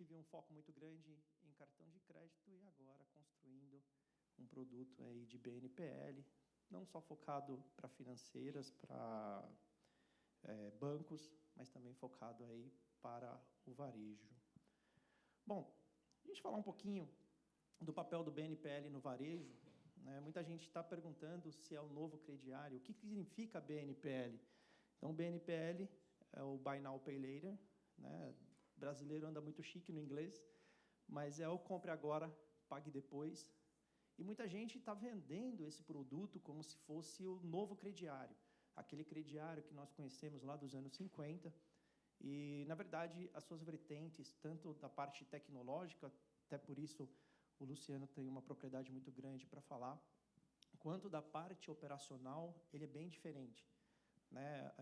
tive um foco muito grande em cartão de crédito e agora construindo um produto aí de BNPL, não só focado para financeiras, para bancos, mas também focado aí para o varejo. Bom, a gente falar um pouquinho do papel do BNPL no varejo, né? Muita gente está perguntando se é o novo crediário, o que significa BNPL? Então, o BNPL é o Buy Now, Pay Later, né? O brasileiro anda muito chique no inglês, mas é o compre agora, pague depois. E muita gente está vendendo esse produto como se fosse o novo crediário, aquele crediário que nós conhecemos lá dos anos 50. E, na verdade, as suas vertentes, tanto da parte tecnológica, até por isso o Luciano tem uma propriedade muito grande para falar, quanto da parte operacional, ele é bem diferente, né?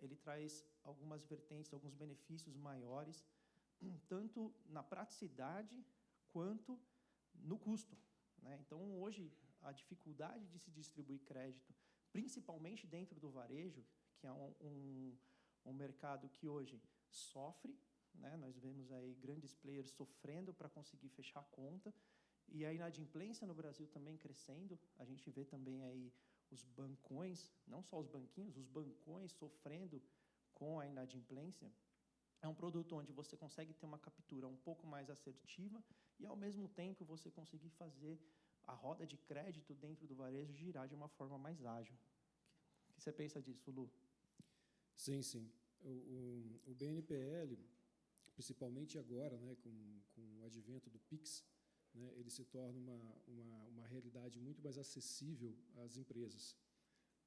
Ele traz algumas vertentes, alguns benefícios maiores, tanto na praticidade quanto no custo, né? Então, hoje, a dificuldade de se distribuir crédito, principalmente dentro do varejo, que é um mercado que hoje sofre, né? Nós vemos aí grandes players sofrendo para conseguir fechar a conta, e a inadimplência no Brasil também crescendo. A gente vê também aí os bancões, não só os banquinhos, os bancões sofrendo com a inadimplência. É um produto onde você consegue ter uma captura um pouco mais assertiva e, ao mesmo tempo, você conseguir fazer a roda de crédito dentro do varejo girar de uma forma mais ágil. O que você pensa disso, Lu? Sim, sim. O BNPL, principalmente agora, né, com o advento do Pix, né, ele se torna uma realidade muito mais acessível às empresas.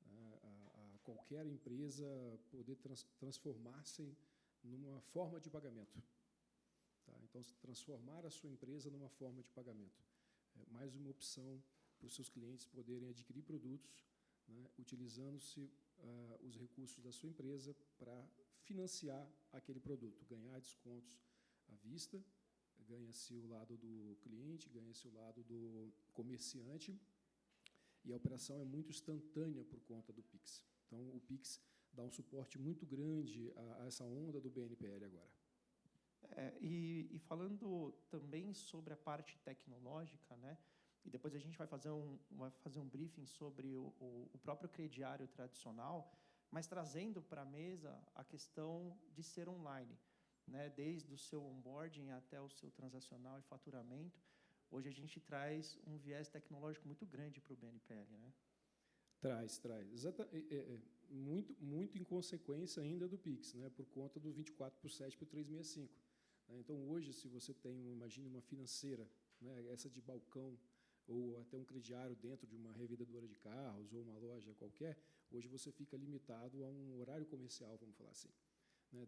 A qualquer empresa poder transformar-se numa forma de pagamento. Tá? Então, transformar a sua empresa numa forma de pagamento. É mais uma opção para os seus clientes poderem adquirir produtos, né, utilizando-se os recursos da sua empresa para financiar aquele produto, ganhar descontos à vista, ganha-se o lado do cliente, ganha-se o lado do comerciante, e a operação é muito instantânea por conta do Pix. Então, o Pix dá um suporte muito grande a essa onda do BNPL agora. E falando também sobre a parte tecnológica, né? E depois a gente vai fazer um briefing sobre o próprio crediário tradicional, mas trazendo para a mesa a questão de ser online, né? Desde o seu onboarding até o seu transacional e faturamento. Hoje a gente traz um viés tecnológico muito grande para o BNPL, né? Traz. Muito em consequência ainda do Pix, né? Por conta do 24/7 para o 365. Então, hoje, se você tem, imagine uma financeira, né? Essa de balcão, ou até um crediário dentro de uma revendedora de carros ou uma loja qualquer, hoje você fica limitado a um horário comercial, vamos falar assim.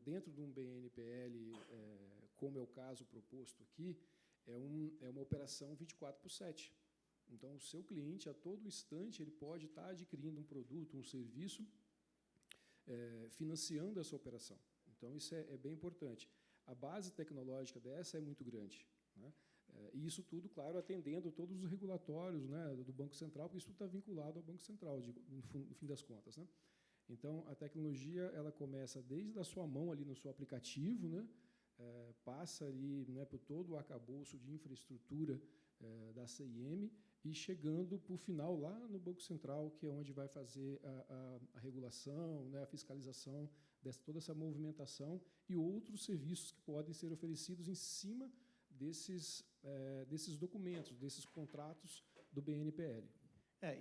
Dentro de um BNPL, como é o caso proposto aqui, é uma operação 24/7. Então, o seu cliente, a todo instante, ele pode estar adquirindo um produto, um serviço, financiando essa operação. Então, isso é bem importante. A base tecnológica dessa é muito grande, né? E isso tudo, claro, atendendo todos os regulatórios, né, do Banco Central, porque isso está vinculado ao Banco Central, no fim das contas, né? Então, a tecnologia ela começa desde a sua mão ali no seu aplicativo, né, passa ali, né, por todo o arcabouço de infraestrutura da CIM e chegando para o final lá no Banco Central, que é onde vai fazer a regulação, né, a fiscalização toda essa movimentação e outros serviços que podem ser oferecidos em cima desses documentos, desses contratos do BNPL.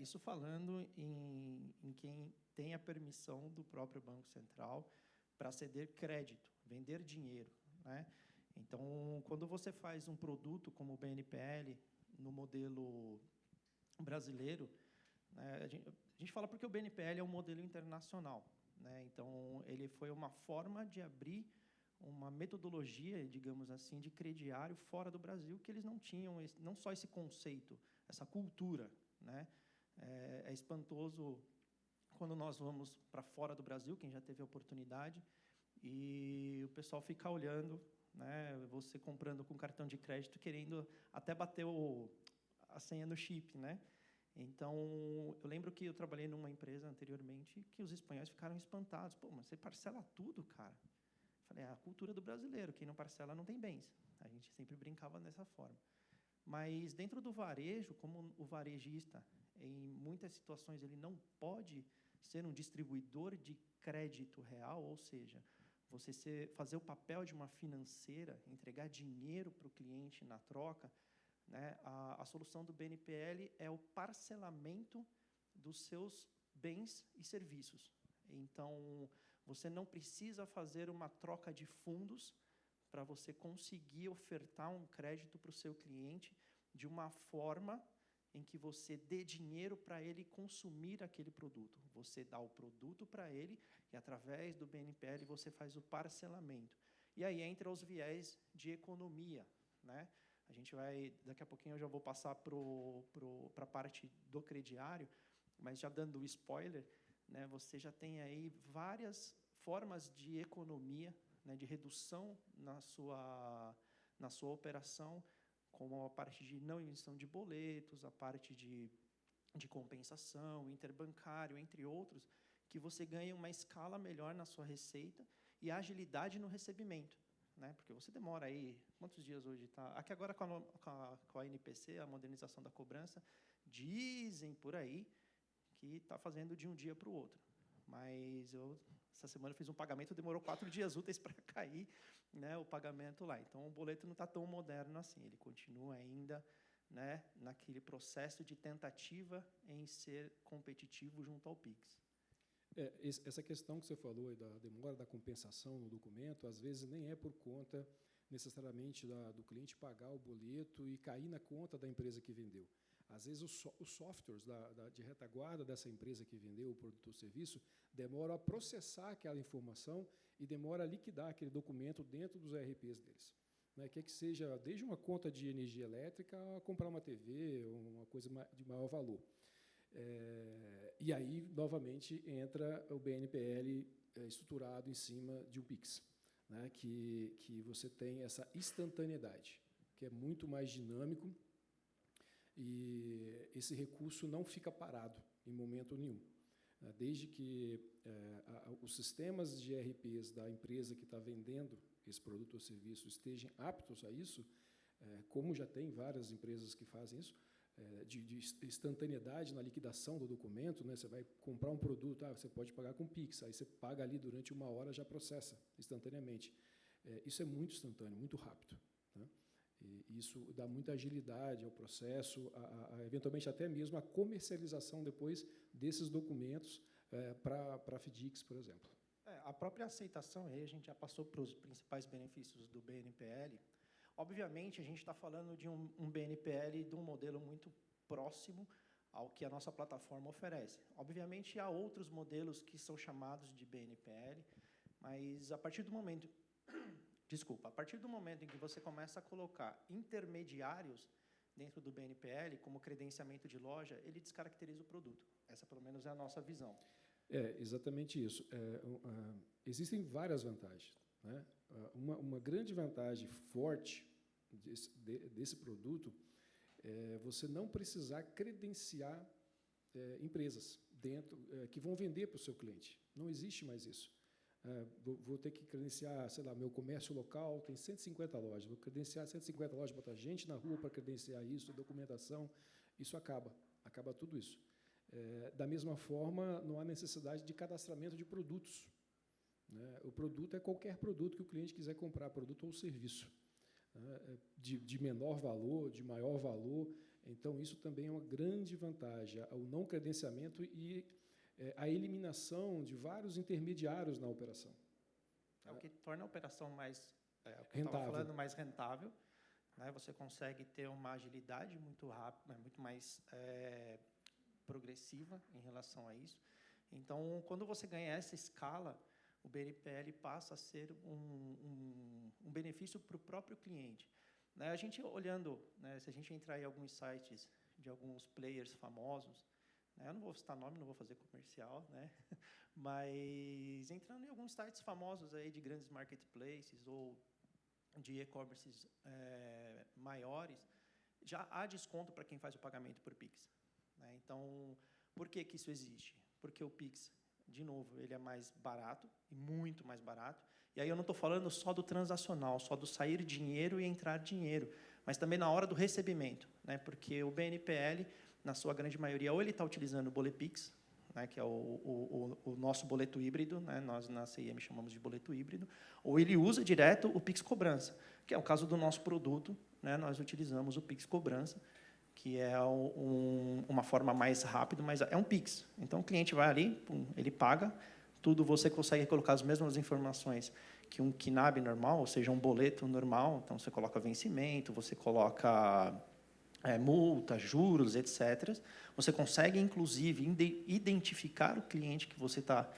Isso falando em quem tem a permissão do próprio Banco Central para ceder crédito, vender dinheiro, né? Então, quando você faz um produto como o BNPL no modelo brasileiro, né, a gente fala porque o BNPL é um modelo internacional, né? Então, ele foi uma forma de abrir uma metodologia, digamos assim, de crediário fora do Brasil, que eles não tinham, não só esse conceito, essa cultura, né? É espantoso quando nós vamos para fora do Brasil, quem já teve a oportunidade, e o pessoal fica olhando, né? Você comprando com cartão de crédito, querendo até bater a senha no chip, né? Então, eu lembro que eu trabalhei numa empresa anteriormente que os espanhóis ficaram espantados. Pô, mas você parcela tudo, cara? Falei, a cultura do brasileiro, quem não parcela não tem bens. A gente sempre brincava dessa forma. Mas dentro do varejo, como o varejista, em muitas situações, ele não pode ser um distribuidor de crédito real, ou seja, você fazer o papel de uma financeira, entregar dinheiro para o cliente na troca, né? A solução do BNPL é o parcelamento dos seus bens e serviços. Então, você não precisa fazer uma troca de fundos para você conseguir ofertar um crédito para o seu cliente de uma forma em que você dê dinheiro para ele consumir aquele produto. Você dá o produto para ele e, através do BNPL, você faz o parcelamento. E aí entra os viés de economia, né? A gente vai, daqui a pouquinho eu já vou passar para a parte do crediário, mas já dando o spoiler, né, você já tem aí várias formas de economia, né, de redução na sua operação, como a parte de não emissão de boletos, a parte de compensação, interbancário, entre outros, que você ganha uma escala melhor na sua receita e agilidade no recebimento, né? Porque você demora aí, quantos dias hoje está? Aqui agora com a NPC, a modernização da cobrança, dizem por aí que está fazendo de um dia para o outro. Mas essa semana, fiz um pagamento, demorou 4 dias úteis para cair, né, o pagamento lá. Então, o boleto não está tão moderno assim, ele continua ainda, né, naquele processo de tentativa em ser competitivo junto ao Pix. Essa questão que você falou aí da demora da compensação no documento, às vezes nem é por conta necessariamente do cliente pagar o boleto e cair na conta da empresa que vendeu. Às vezes, os softwares de retaguarda dessa empresa que vendeu o produto ou serviço demoram a processar aquela informação e demoram a liquidar aquele documento dentro dos ERPs deles. Né? Quer que seja desde uma conta de energia elétrica a comprar uma TV ou uma coisa de maior valor. E aí, novamente, entra o BNPL estruturado em cima de um Pix, né? que você tem essa instantaneidade, que é muito mais dinâmico, e esse recurso não fica parado em momento nenhum. Desde que os sistemas de ERPs da empresa que está vendendo esse produto ou serviço estejam aptos a isso, como já tem várias empresas que fazem isso, de instantaneidade na liquidação do documento, né? Você vai comprar um produto, você pode pagar com Pix, aí você paga ali durante 1 hora, já processa instantaneamente. Isso é muito instantâneo, muito rápido, né? E isso dá muita agilidade ao processo, eventualmente até mesmo a comercialização depois desses documentos para a FDICS, por exemplo. A própria aceitação, aí a gente já passou para os principais benefícios do BNPL. Obviamente, a gente está falando de um BNPL de um modelo muito próximo ao que a nossa plataforma oferece. Obviamente, há outros modelos que são chamados de BNPL, mas a partir do momento em que você começa a colocar intermediários dentro do BNPL, como credenciamento de loja, ele descaracteriza o produto. Essa, pelo menos, é a nossa visão. Exatamente isso. Existem várias vantagens, né? Uma grande vantagem forte desse produto é você não precisar credenciar empresas que vão vender para o seu cliente. Não existe mais isso. Vou ter que credenciar, sei lá, meu comércio local tem 150 lojas, vou credenciar 150 lojas, botar gente na rua para credenciar isso, documentação, isso acaba tudo isso. Da mesma forma, não há necessidade de cadastramento de produtos, né? O produto é qualquer produto que o cliente quiser comprar, produto ou serviço, né? De menor valor, de maior valor. Então, isso também é uma grande vantagem, o não credenciamento e a eliminação de vários intermediários na operação. É o que torna a operação mais rentável. Mais rentável, né? Você consegue ter uma agilidade muito rápida, muito mais progressiva em relação a isso. Então, quando você ganha essa escala, o BNPL passa a ser um benefício para o próprio cliente. A gente olhando, né, se a gente entrar em alguns sites de alguns players famosos, eu não vou citar nome, não vou fazer comercial, né? Mas entrando em alguns sites famosos aí de grandes marketplaces ou de e-commerces maiores, já há desconto para quem faz o pagamento por Pix, né? Então, por que isso existe? Porque o Pix, de novo, ele é mais barato, e muito mais barato, E aí eu não estou falando só do transacional, só do sair dinheiro e entrar dinheiro, mas também na hora do recebimento, né? Porque o BNPL, na sua grande maioria, ou ele está utilizando o Bolepix, né, que é o nosso boleto híbrido, né, nós na CIM chamamos de boleto híbrido, ou ele usa direto o Pix Cobrança, que é o caso do nosso produto, né, nós utilizamos o Pix Cobrança, que é uma forma mais rápida, mas é um Pix. Então, o cliente vai ali, pum, ele paga, tudo você consegue colocar as mesmas informações que um KNAB normal, ou seja, um boleto normal. Então, você coloca vencimento, você coloca multa, juros, etc. Você consegue, inclusive, identificar o cliente que você está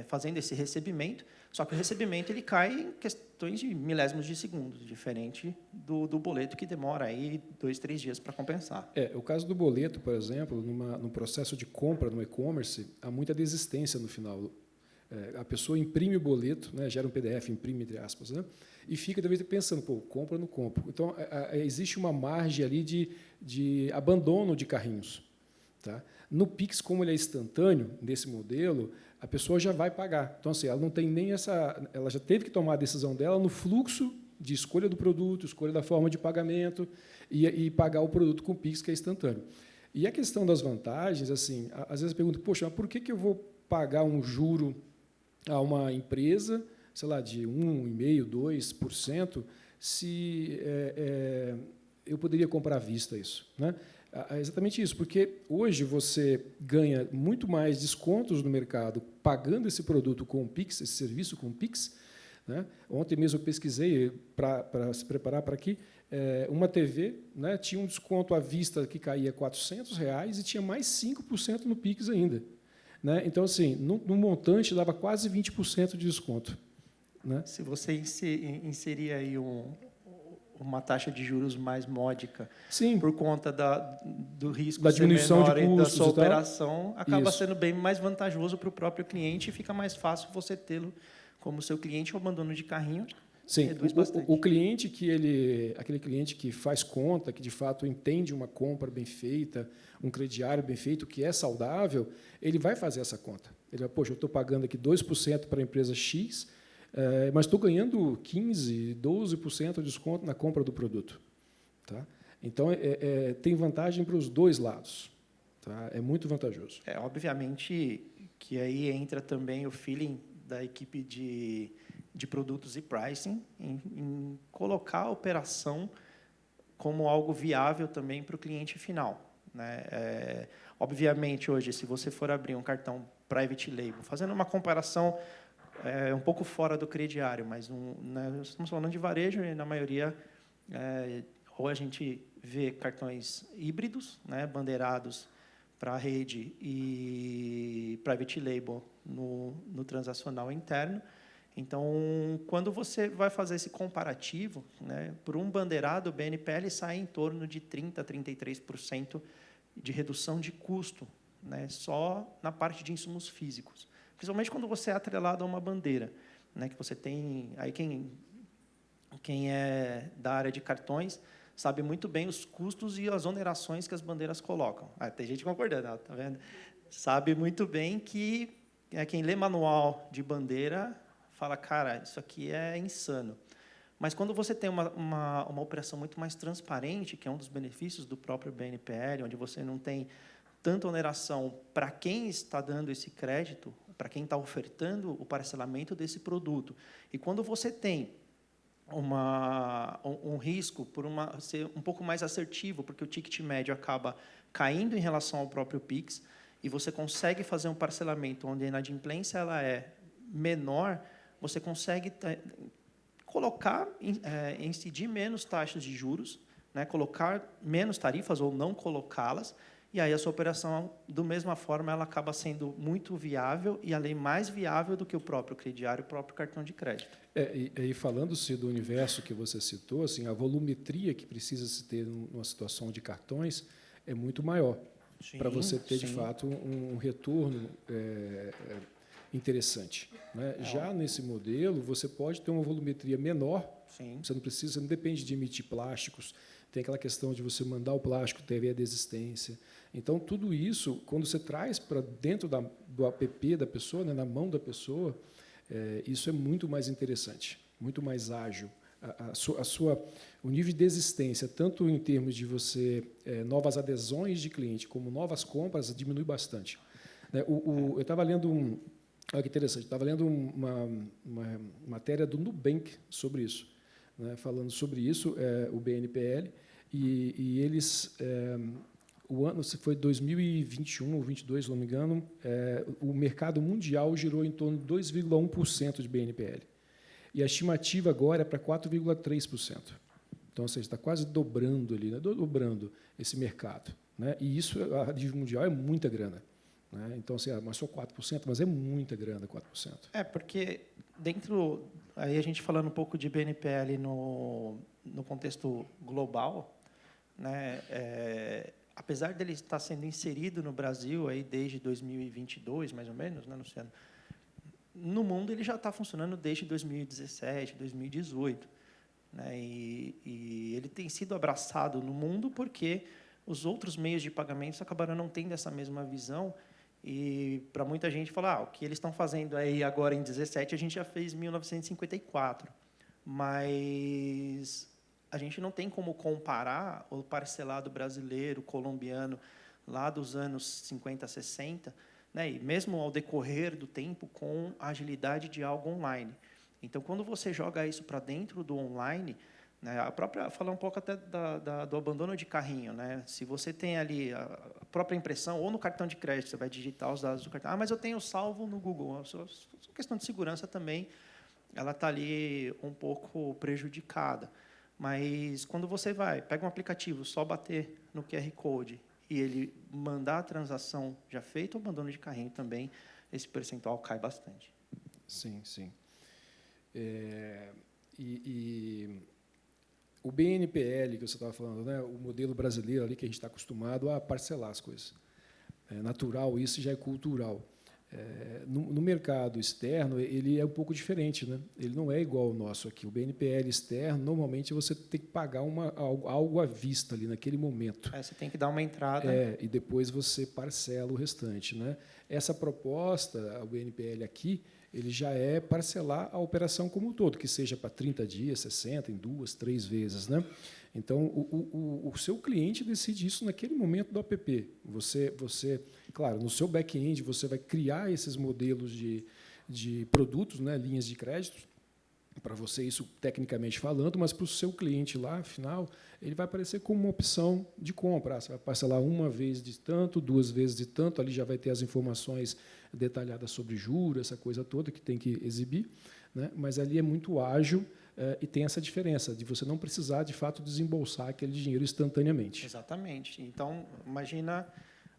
fazendo esse recebimento, só que o recebimento ele cai em questões de milésimos de segundos, diferente do boleto, que demora aí 2, 3 dias para compensar. O caso do boleto, por exemplo, no processo de compra no e-commerce, há muita desistência no final. A pessoa imprime o boleto, né, gera um PDF, imprime, entre aspas, né, e fica, talvez, pensando, compra ou não compro. Então, existe uma margem ali de abandono de carrinhos. Tá? No Pix, como ele é instantâneo, nesse modelo, a pessoa já vai pagar. Então, assim, ela não tem nem ela já teve que tomar a decisão dela no fluxo de escolha do produto, escolha da forma de pagamento e pagar o produto com o Pix, que é instantâneo. E a questão das vantagens, assim, às vezes eu pergunto, poxa, mas por que eu vou pagar um juro a uma empresa, sei lá, de 1,5%, 2%, se eu poderia comprar à vista isso, né? É exatamente isso, porque hoje você ganha muito mais descontos no mercado pagando esse produto com o Pix, esse serviço com o Pix, né? Ontem mesmo eu pesquisei para se preparar para aqui, uma TV, né, tinha um desconto à vista que caía R$400 e tinha mais 5% no Pix ainda. Né? Então, assim, no montante dava quase 20% de desconto. Né? Se você inserir aí uma taxa de juros mais módica, sim, por conta do risco da diminuição ser menor de custos da sua operação, acaba Isso. sendo bem mais vantajoso para o próprio cliente e fica mais fácil você tê-lo como seu cliente. O abandono de carrinho Sim, reduz bastante. O cliente aquele cliente que faz conta, que de fato entende uma compra bem feita, um crediário bem feito, que é saudável, ele vai fazer essa conta. Ele vai, poxa, eu estou pagando aqui 2% para a empresa X, mas estou ganhando 15%, 12% de desconto na compra do produto. Tá? Então, tem vantagem para os dois lados. Tá? É muito vantajoso. Obviamente que aí entra também o feeling da equipe de produtos e pricing, em colocar a operação como algo viável também para o cliente final. Né? Obviamente, hoje, se você for abrir um cartão private label, fazendo uma comparação um pouco fora do crediário, mas né, estamos falando de varejo e, na maioria, ou a gente vê cartões híbridos, né, bandeirados para a rede e private label no transacional interno. Então, quando você vai fazer esse comparativo, né, por um bandeirado, o BNPL sai em torno de 30% a 33% de redução de custo, né, só na parte de insumos físicos. Principalmente quando você é atrelado a uma bandeira, né, que você tem... Aí quem é da área de cartões sabe muito bem os custos e as onerações que as bandeiras colocam. Tem gente concordando, tá vendo? Sabe muito bem que quem lê manual de bandeira fala, cara, isso aqui é insano. Mas quando você tem uma operação muito mais transparente, que é um dos benefícios do próprio BNPL, onde você não tem tanta oneração para quem está dando esse crédito, para quem está ofertando o parcelamento desse produto. E quando você tem um risco por ser um pouco mais assertivo, porque o ticket médio acaba caindo em relação ao próprio Pix, e você consegue fazer um parcelamento onde a inadimplência ela é menor, você consegue colocar, incidir menos taxas de juros, né, colocar menos tarifas ou não colocá-las, e aí a sua operação, da mesma forma, ela acaba sendo muito viável e, além, mais viável do que o próprio crediário e o próprio cartão de crédito. E falando-se do universo que você citou, assim, a volumetria que precisa se ter numa situação de cartões é muito maior, para você ter, de fato, um retorno interessante. Né? Já nesse modelo, você pode ter uma volumetria menor, você não depende de emitir plásticos, tem aquela questão de você mandar o plástico, ter a desistência. Então, tudo isso, quando você traz para dentro do app da pessoa, né, na mão da pessoa, Isso é muito mais interessante, muito mais ágil. O nível de desistência, tanto em termos de você novas adesões de cliente, como novas compras, diminui bastante. Eu estava lendo olha que interessante, estava lendo uma matéria do Nubank sobre isso, né, falando sobre isso, o BNPL, e eles, o ano, se foi 2021 ou 2022, se não me engano, o mercado mundial girou em torno de 2,1% de BNPL. E a estimativa agora é para 4,3%. Então, ou seja, está quase dobrando ali, né? Dobrando esse mercado, né? E isso, a nível mundial, é muita grana, né? Então, assim, mas só 4%, mas é muita grana, 4%. Porque dentro, aí a gente falando um pouco de BNPL no contexto global, né? Apesar dele estar sendo inserido no Brasil aí desde 2022, mais ou menos, né, Luciano? No mundo ele já está funcionando desde 2017, 2018, né? E ele tem sido abraçado no mundo porque os outros meios de pagamentos acabaram não tendo essa mesma visão. E para muita gente falar, o que eles estão fazendo aí agora em 17, a gente já fez em 1954. Mas a gente não tem como comparar o parcelado brasileiro, colombiano, lá dos anos 50, 60, né, e mesmo ao decorrer do tempo, com a agilidade de algo online. Então, quando você joga isso para dentro do online, né, falar um pouco até do abandono de carrinho, né? Se você tem ali a própria impressão, ou no cartão de crédito, você vai digitar os dados do cartão. Mas eu tenho salvo no Google. A questão de segurança também, ela está ali um pouco prejudicada. Mas quando você pega um aplicativo, só bater no QR Code e ele mandar a transação já feita, o abandono de carrinho também, esse percentual cai bastante. Sim, sim. O BNPL que você estava falando, né, o modelo brasileiro ali que a gente está acostumado a parcelar as coisas. É natural, isso já é cultural. No mercado externo, ele é um pouco diferente, né? Ele não é igual ao nosso aqui. O BNPL externo, normalmente, você tem que pagar algo à vista ali naquele momento. Você tem que dar uma entrada. E depois você parcela o restante, né? Essa proposta, o BNPL aqui, ele já é parcelar a operação como um todo, que seja para 30 dias, 60, em 2, 3 vezes, né? Então, o seu cliente decide isso naquele momento do app. Você, claro, no seu back-end, você vai criar esses modelos de produtos, né, linhas de crédito, para você, isso tecnicamente falando, mas para o seu cliente lá, afinal, ele vai aparecer como uma opção de compra. Você vai parcelar uma vez de tanto, 2 vezes de tanto, ali já vai ter as informações detalhadas sobre juros, essa coisa toda que tem que exibir, né? Mas ali é muito ágil, e tem essa diferença de você não precisar, de fato, desembolsar aquele dinheiro instantaneamente. Exatamente. Então, imagina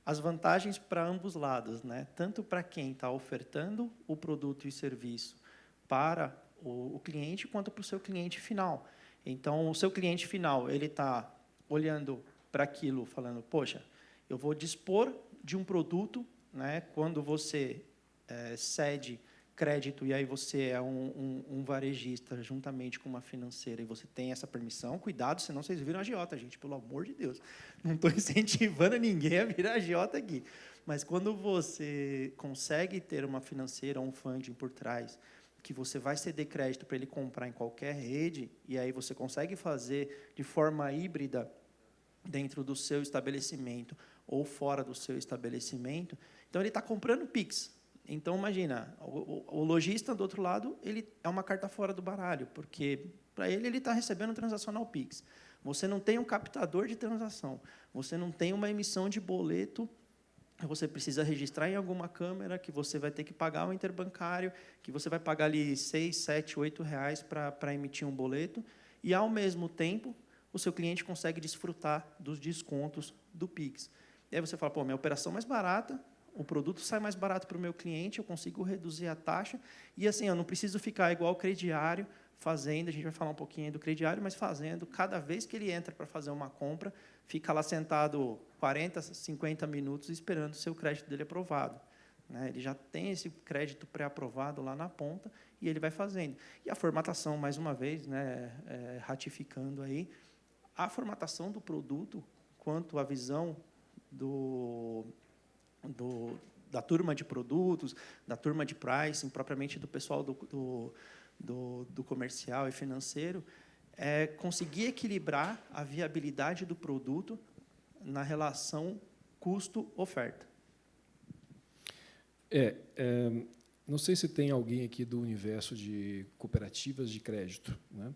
as vantagens para ambos lados, né? Tanto para quem está ofertando o produto e serviço para o cliente, quanto para o seu cliente final. Então, o seu cliente final, ele está olhando para aquilo, falando, poxa, eu vou dispor de um produto, né? Quando você cede crédito, e aí você é um varejista juntamente com uma financeira, e você tem essa permissão, cuidado, senão vocês viram agiota, gente, pelo amor de Deus. Não estou incentivando ninguém a virar agiota aqui. Mas quando você consegue ter uma financeira ou um funding por trás, que você vai ceder crédito para ele comprar em qualquer rede, e aí você consegue fazer de forma híbrida dentro do seu estabelecimento ou fora do seu estabelecimento, então ele está comprando Pix. Então, imagina, o lojista, do outro lado, ele é uma carta fora do baralho, porque, para ele está recebendo transacional Pix. Você não tem um captador de transação, você não tem uma emissão de boleto, você precisa registrar em alguma câmera, que você vai ter que pagar o interbancário, que você vai pagar ali 6, 7, 8 reais para emitir um boleto, e, ao mesmo tempo, o seu cliente consegue desfrutar dos descontos do Pix. E aí você fala, minha operação mais barata, o produto sai mais barato para o meu cliente, eu consigo reduzir a taxa, e assim, eu não preciso ficar igual o crediário, fazendo, a gente vai falar um pouquinho do crediário, mas fazendo, cada vez que ele entra para fazer uma compra, fica lá sentado 40, 50 minutos esperando o seu crédito dele aprovado. Né? Ele já tem esse crédito pré-aprovado lá na ponta, e ele vai fazendo. E a formatação, mais uma vez, né, ratificando aí, a formatação do produto, quanto à visão da turma de produtos, da turma de pricing, propriamente do pessoal do comercial e financeiro, é conseguir equilibrar a viabilidade do produto na relação custo-oferta. Não sei se tem alguém aqui do universo de cooperativas de crédito, né?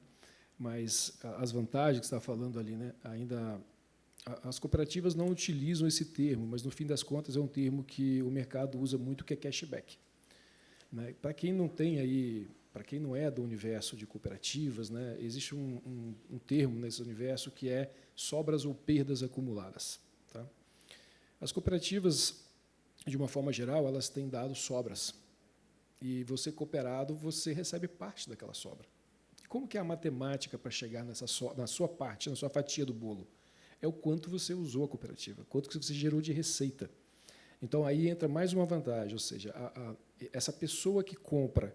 Mas as vantagens que você está falando ali, né? Ainda as cooperativas não utilizam esse termo, mas no fim das contas é um termo que o mercado usa muito, que é cashback, né? Para quem não tem aí, para quem não é do universo de cooperativas, né? Existe um termo nesse universo que é sobras ou perdas acumuladas, tá? As cooperativas, de uma forma geral, elas têm dado sobras. E você, cooperado, você recebe parte daquela sobra. Como que é a matemática para chegar na sua parte, na sua fatia do bolo? É o quanto você usou a cooperativa, quanto que você gerou de receita. Então, aí entra mais uma vantagem, ou seja, essa pessoa que compra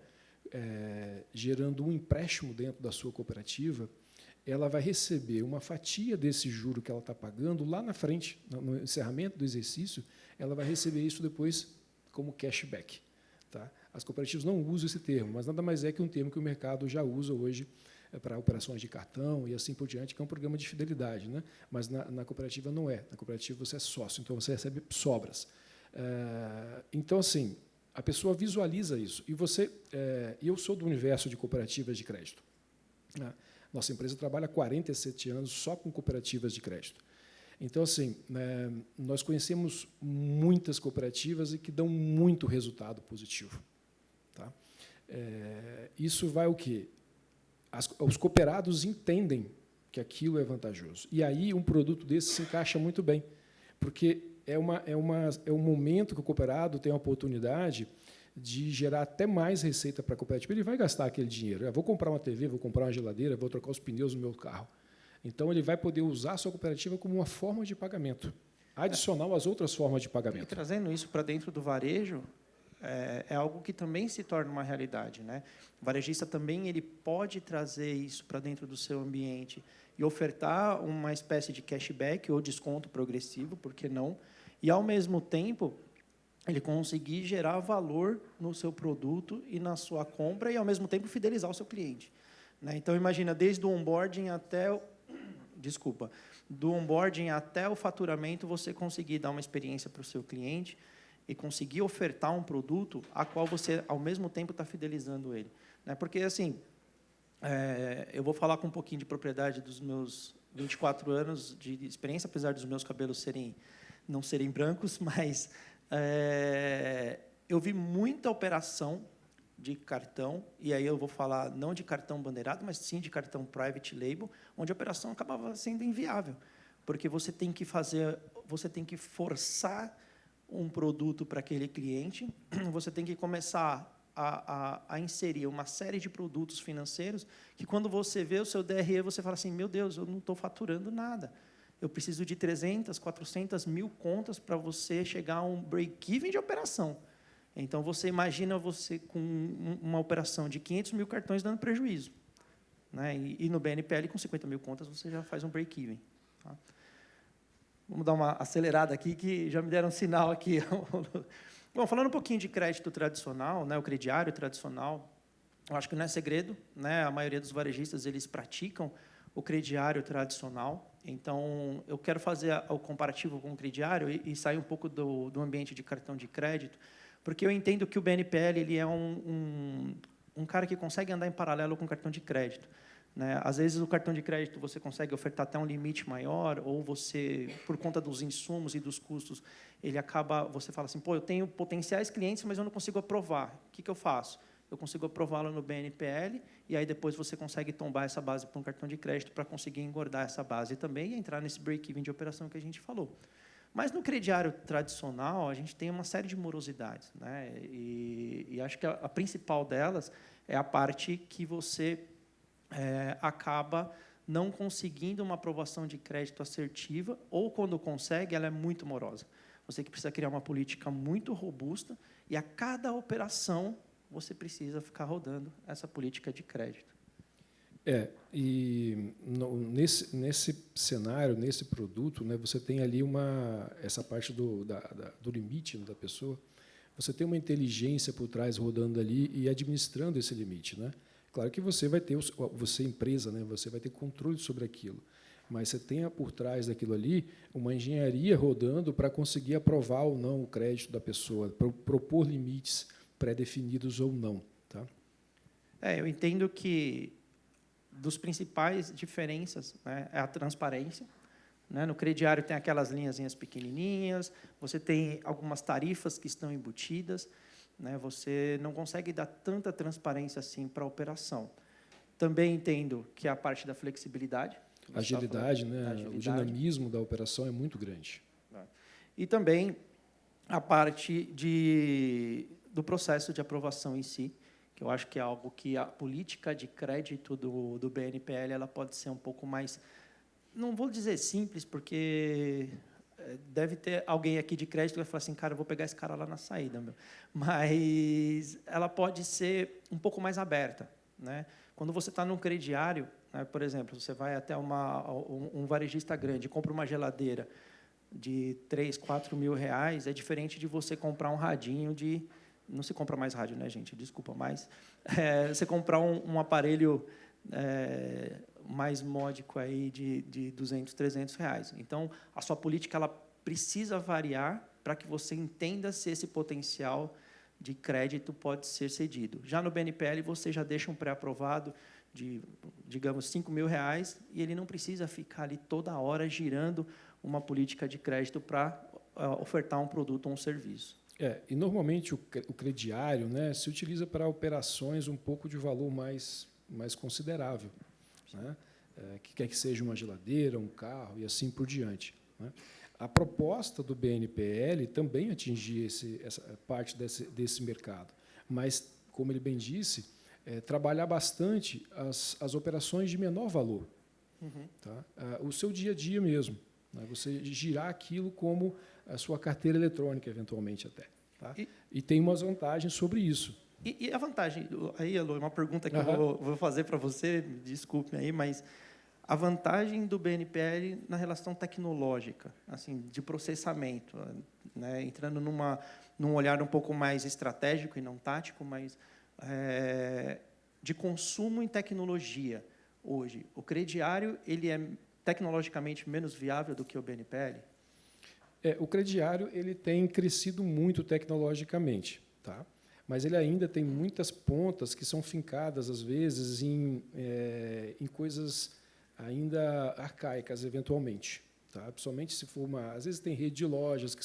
gerando um empréstimo dentro da sua cooperativa, ela vai receber uma fatia desse juro que ela está pagando lá na frente, no encerramento do exercício, ela vai receber isso depois como cashback. Tá? As cooperativas não usam esse termo, mas nada mais é que um termo que o mercado já usa hoje para operações de cartão e assim por diante, que é um programa de fidelidade, né? Mas na cooperativa não é. Na cooperativa você é sócio, então você recebe sobras. Então, assim, a pessoa visualiza isso. E eu sou do universo de cooperativas de crédito, né? Nossa empresa trabalha há 47 anos só com cooperativas de crédito. Então, assim, nós conhecemos muitas cooperativas e que dão muito resultado positivo. Tá? Isso vai o quê? Os cooperados entendem que aquilo é vantajoso. E aí um produto desse se encaixa muito bem, porque é um momento que o cooperado tem a oportunidade de gerar até mais receita para a cooperativa. Ele vai gastar aquele dinheiro. Eu vou comprar uma TV, vou comprar uma geladeira, vou trocar os pneus no meu carro. Então, ele vai poder usar a sua cooperativa como uma forma de pagamento, adicional às outras formas de pagamento. E trazendo isso para dentro do varejo, é algo que também se torna uma realidade, né? O varejista também ele pode trazer isso para dentro do seu ambiente e ofertar uma espécie de cashback ou desconto progressivo, por que não? E, ao mesmo tempo, ele conseguir gerar valor no seu produto e na sua compra e, ao mesmo tempo, fidelizar o seu cliente, né? Então, imagina, desde o onboarding até do onboarding até o faturamento, você conseguir dar uma experiência para o seu cliente e conseguir ofertar um produto a qual você, ao mesmo tempo, está fidelizando ele, né? Porque, assim, eu vou falar com um pouquinho de propriedade dos meus 24 anos de experiência, apesar dos meus cabelos não serem brancos, mas eu vi muita operação de cartão, e aí eu vou falar não de cartão bandeirado, mas sim de cartão private label, onde a operação acabava sendo inviável, porque você tem que forçar um produto para aquele cliente, você tem que começar a inserir uma série de produtos financeiros que, quando você vê o seu DRE, você fala assim, meu Deus, eu não estou faturando nada. Eu preciso de 300, 400 mil contas para você chegar a um break-even de operação. Então, você imagina você com uma operação de 500 mil cartões dando prejuízo, né? E no BNPL, com 50 mil contas, você já faz um break-even. Tá? Vamos dar uma acelerada aqui, que já me deram um sinal aqui. Bom, falando um pouquinho de crédito tradicional, né, o crediário tradicional, eu acho que não é segredo, né? A maioria dos varejistas eles praticam o crediário tradicional. Então, eu quero fazer o comparativo com o crediário e sair um pouco do ambiente de cartão de crédito, porque eu entendo que o BNPL ele é um cara que consegue andar em paralelo com o cartão de crédito, né? Às vezes, o cartão de crédito você consegue ofertar até um limite maior, ou você, por conta dos insumos e dos custos, você fala assim, pô, eu tenho potenciais clientes, mas eu não consigo aprovar. O que eu faço? Eu consigo aprová-lo no BNPL, e aí depois você consegue tombar essa base para um cartão de crédito para conseguir engordar essa base também e entrar nesse break-even de operação que a gente falou. Mas no crediário tradicional, a gente tem uma série de morosidades, né? E acho que a principal delas é a parte que você acaba não conseguindo uma aprovação de crédito assertiva, ou, quando consegue, ela é muito morosa. Você que precisa criar uma política muito robusta, e a cada operação você precisa ficar rodando essa política de crédito. E nesse cenário, nesse produto, né, você tem ali essa parte do limite da pessoa, você tem uma inteligência por trás rodando ali e administrando esse limite, né? Claro que você vai ter, você empresa, né? Você vai ter controle sobre aquilo, mas você tem por trás daquilo ali uma engenharia rodando para conseguir aprovar ou não o crédito da pessoa, propor limites pré-definidos ou não, tá? Eu entendo que dos principais diferenças, né, é a transparência. Né? No crediário tem aquelas linhazinhas pequenininhas, você tem algumas tarifas que estão embutidas, né? Você não consegue dar tanta transparência assim para a operação. Também entendo que a parte da flexibilidade. Agilidade, né? O dinamismo da operação é muito grande. E também a parte do processo de aprovação em si, que eu acho que é algo que a política de crédito do BNPL ela pode ser um pouco mais, não vou dizer simples, porque deve ter alguém aqui de crédito que vai falar assim, cara, eu vou pegar esse cara lá na saída, meu. Mas ela pode ser um pouco mais aberta, né? Quando você está num crediário, né, por exemplo, você vai até um varejista grande, compra uma geladeira de 3, 4 mil reais, é diferente de você comprar um radinho de... Não se compra mais rádio, né, gente? Desculpa, mas você comprar um aparelho mais módico aí de 200, 300 reais. Então, a sua política ela precisa variar para que você entenda se esse potencial de crédito pode ser cedido. Já no BNPL, você já deixa um pré-aprovado de, digamos, 5 mil reais e ele não precisa ficar ali toda hora girando uma política de crédito para ofertar um produto ou um serviço. E normalmente o crediário, né, se utiliza para operações um pouco de valor mais considerável, né? Que quer que seja uma geladeira, um carro e assim por diante, né? A proposta do BNPL também atingir essa parte desse mercado, mas, como ele bem disse, trabalhar bastante as operações de menor valor, tá? O seu dia a dia mesmo, né? Você girar aquilo como a sua carteira eletrônica, eventualmente até. Tá? E tem umas vantagens sobre isso. E a vantagem, aí, Elô, uma pergunta que eu vou fazer para você, desculpe aí, mas a vantagem do BNPL na relação tecnológica, assim, de processamento, né, entrando num olhar um pouco mais estratégico e não tático, mas de consumo em tecnologia. Hoje, o crediário ele é tecnologicamente menos viável do que o BNPL? O crediário ele tem crescido muito tecnologicamente, tá? Mas ele ainda tem muitas pontas que são fincadas, às vezes, em coisas ainda arcaicas, eventualmente. Tá? Principalmente se for às vezes tem rede de lojas que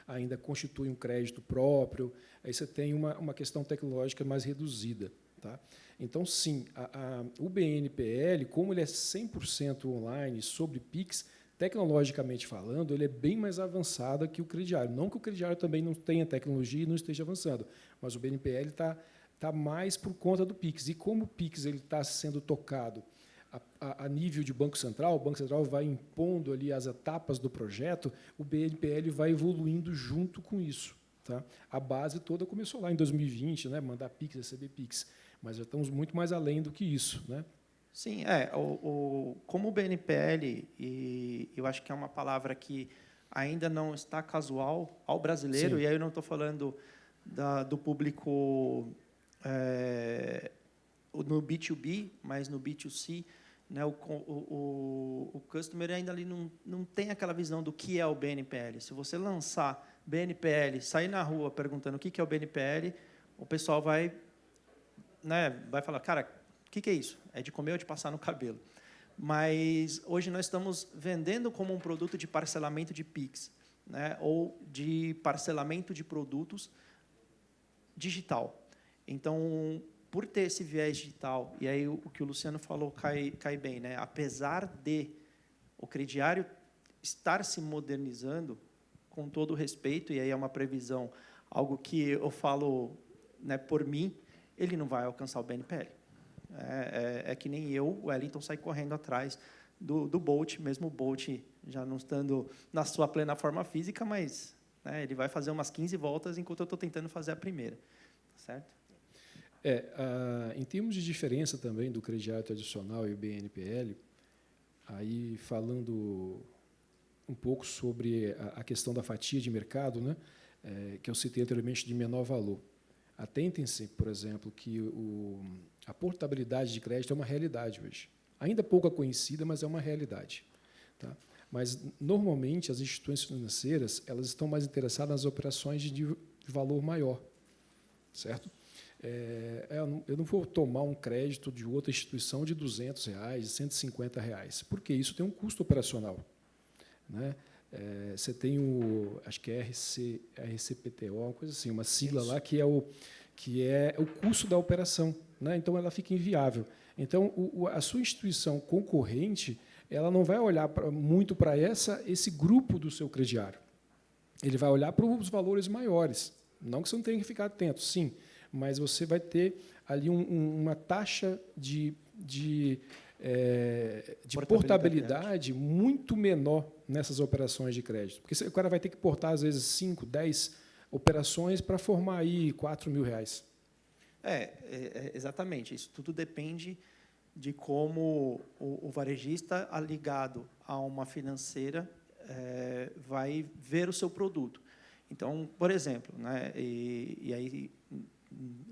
ainda constituem um crédito próprio, aí você tem uma questão tecnológica mais reduzida. Tá? Então, sim, o BNPL, como ele é 100% online sobre Pix, tecnologicamente falando, ele é bem mais avançado que o crediário. Não que o crediário também não tenha tecnologia e não esteja avançando, mas o BNPL está mais por conta do Pix. E como o Pix está sendo tocado a nível de Banco Central, o Banco Central vai impondo ali as etapas do projeto, o BNPL vai evoluindo junto com isso. Tá? A base toda começou lá em 2020, né? Mandar Pix, receber Pix, mas já estamos muito mais além do que isso, né? Sim, como o BNPL, e eu acho que é uma palavra que ainda não está casual ao brasileiro, sim. E aí eu não estou falando do público no B2B, mas no B2C, né, o customer ainda ali não tem aquela visão do que é o BNPL. Se você lançar BNPL, sair na rua perguntando o que é o BNPL, o pessoal vai falar, cara, o que é isso? É de comer ou de passar no cabelo? Mas hoje nós estamos vendendo como um produto de parcelamento de Pix, né, ou de parcelamento de produtos digital. Então, por ter esse viés digital, e aí o que o Luciano falou cai bem, né? Apesar de o crediário estar se modernizando, com todo o respeito, e aí é uma previsão, algo que eu falo, né, por mim, ele não vai alcançar o BNPL. É que nem eu, o Wellington, sai correndo atrás do Bolt, mesmo o Bolt já não estando na sua plena forma física, mas, né, ele vai fazer umas 15 voltas enquanto eu estou tentando fazer a primeira. Certo? Em termos de diferença também do crediário tradicional e o BNPL, aí falando um pouco sobre a questão da fatia de mercado, né? que eu citei anteriormente de menor valor. Atentem-se, por exemplo, que a portabilidade de crédito é uma realidade hoje. Ainda pouco conhecida, mas é uma realidade. Tá? Mas, normalmente, as instituições financeiras elas estão mais interessadas nas operações de valor maior. Certo? Eu não vou tomar um crédito de outra instituição de R$200, de R$150, porque isso tem um custo operacional. Né? Você tem acho que é RCPTO, uma coisa assim, uma sigla lá que é o custo da operação, né? Então ela fica inviável. Então a sua instituição concorrente, ela não vai olhar muito para esse grupo do seu crediário. Ele vai olhar para os valores maiores. Não que você não tenha que ficar atento, sim, mas você vai ter ali uma taxa de portabilidade muito menor nessas operações de crédito. Porque o cara vai ter que portar, às vezes, 5, 10 operações para formar aí R$4.000. Exatamente. Isso tudo depende de como o varejista, ligado a uma financeira, vai ver o seu produto. Então, por exemplo, né, e aí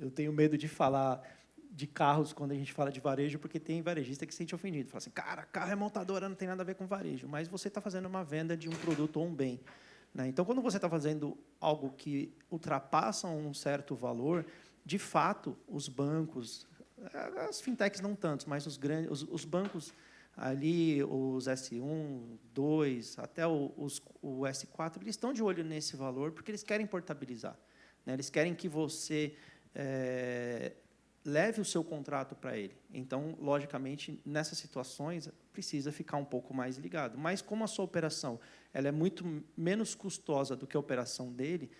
eu tenho medo de falar de carros quando a gente fala de varejo, porque tem varejista que se sente ofendido. Fala assim, cara, carro é montadora, não tem nada a ver com varejo. Mas você está fazendo uma venda de um produto ou um bem. Né? Então, quando você está fazendo algo que ultrapassa um certo valor, de fato, os bancos, as fintechs não tantos, mas os bancos ali, os S1, 2, até o S4, eles estão de olho nesse valor, porque eles querem portabilizar. Né? Eles querem que você leve o seu contrato para ele. Então, logicamente, nessas situações, precisa ficar um pouco mais ligado. Mas, como a sua operação ela é muito menos custosa do que a operação dele,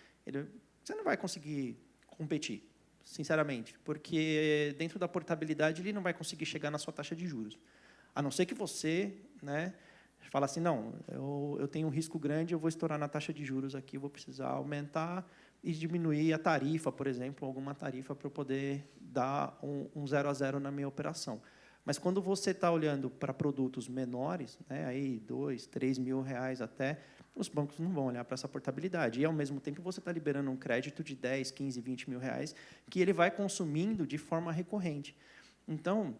você não vai conseguir competir, sinceramente, porque, dentro da portabilidade, ele não vai conseguir chegar na sua taxa de juros. A não ser que você, né, fala assim, não, eu tenho um risco grande, eu vou estourar na taxa de juros aqui, eu vou precisar aumentar e diminuir a tarifa, por exemplo, alguma tarifa para eu poder dar um 0 a 0 na minha operação. Mas, quando você está olhando para produtos menores, né, aí R$2.000, R$3.000 até, os bancos não vão olhar para essa portabilidade. E, ao mesmo tempo, você está liberando um crédito de R$10.000, R$15.000, R$20.000, que ele vai consumindo de forma recorrente. Então,